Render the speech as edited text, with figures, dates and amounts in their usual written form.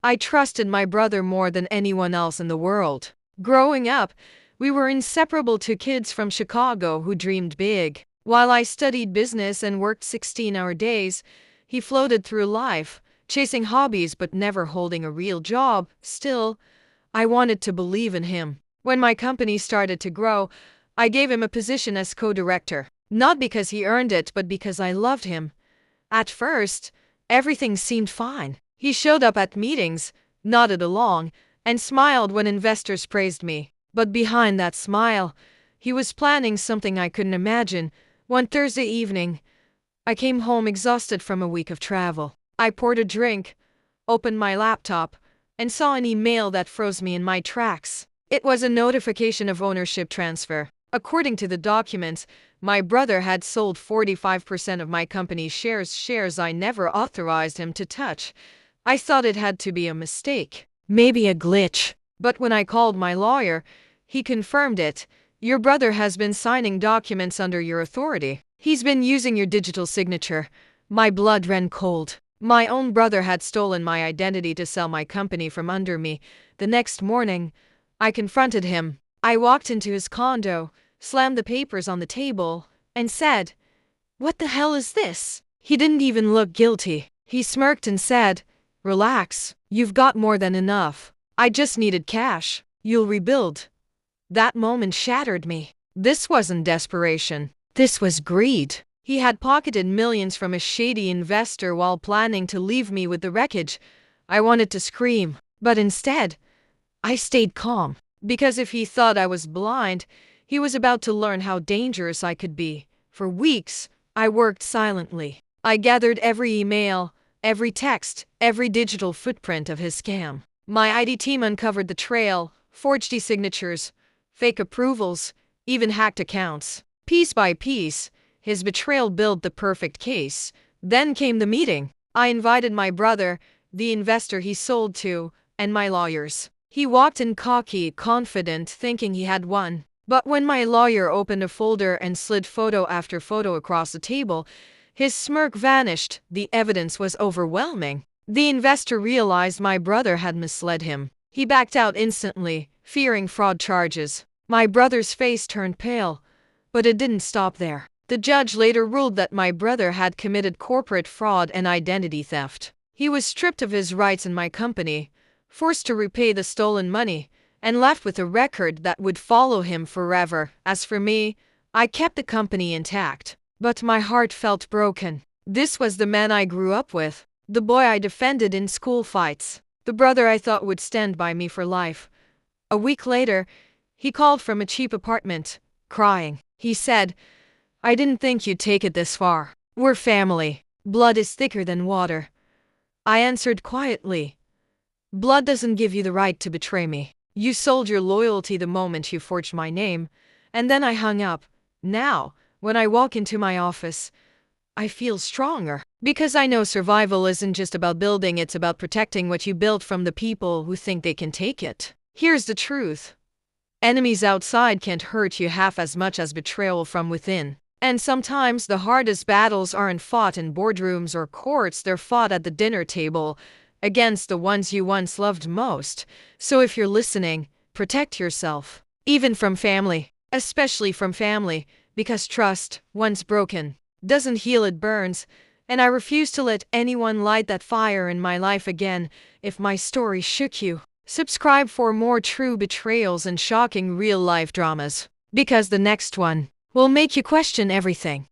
I trusted my brother more than anyone else in the world. Growing up, we were inseparable, two kids from Chicago who dreamed big. While I studied business and worked 16-hour days, he floated through life, chasing hobbies but never holding a real job. Still, I wanted to believe in him. When my company started to grow, I gave him a position as co-director. Not because he earned it, but because I loved him. At first, everything seemed fine. He showed up at meetings, nodded along, and smiled when investors praised me. But behind that smile, he was planning something I couldn't imagine. One Thursday evening, I came home exhausted from a week of travel. I poured a drink, opened my laptop, and saw an email that froze me in my tracks. It was a notification of ownership transfer. According to the documents, my brother had sold 45% of my company's shares I never authorized him to touch. I thought it had to be a mistake, maybe a glitch. But when I called my lawyer, he confirmed it. Your brother has been signing documents under your authority. He's been using your digital signature. My blood ran cold. My own brother had stolen my identity to sell my company from under me. The next morning, I confronted him. I walked into his condo, slammed the papers on the table, and said, "What the hell is this?" He didn't even look guilty. He smirked and said, "Relax, you've got more than enough. I just needed cash. You'll rebuild." That moment shattered me. This wasn't desperation. This was greed. He had pocketed millions from a shady investor while planning to leave me with the wreckage. I wanted to scream, but instead, I stayed calm. Because if he thought I was blind, he was about to learn how dangerous I could be. For weeks, I worked silently. I gathered every email, every text, every digital footprint of his scam. My ID team uncovered the trail, forged e-signatures, fake approvals, even hacked accounts. Piece by piece, his betrayal built the perfect case. Then came the meeting. I invited my brother, the investor he sold to, and my lawyers. He walked in cocky, confident, thinking he had won. But when my lawyer opened a folder and slid photo after photo across the table, his smirk vanished. The evidence was overwhelming. The investor realized my brother had misled him. He backed out instantly, fearing fraud charges. My brother's face turned pale, but it didn't stop there. The judge later ruled that my brother had committed corporate fraud and identity theft. He was stripped of his rights in my company, forced to repay the stolen money, and left with a record that would follow him forever. As for me, I kept the company intact, but my heart felt broken. This was the man I grew up with, the boy I defended in school fights, the brother I thought would stand by me for life. A week later, he called from a cheap apartment, crying. He said, "I didn't think you'd take it this far. We're family. Blood is thicker than water." I answered quietly, "Blood doesn't give you the right to betray me. You sold your loyalty the moment you forged my name." And then I hung up. Now, when I walk into my office, I feel stronger. Because I know survival isn't just about building, it's about protecting what you built from the people who think they can take it. Here's the truth. Enemies outside can't hurt you half as much as betrayal from within. And sometimes the hardest battles aren't fought in boardrooms or courts, they're fought at the dinner table, against the ones you once loved most. So if you're listening, protect yourself. Even from family. Especially from family, because trust, once broken, doesn't heal, it burns. And I refuse to let anyone light that fire in my life again. If my story shook you, subscribe for more true betrayals and shocking real-life dramas. Because the next one will make you question everything.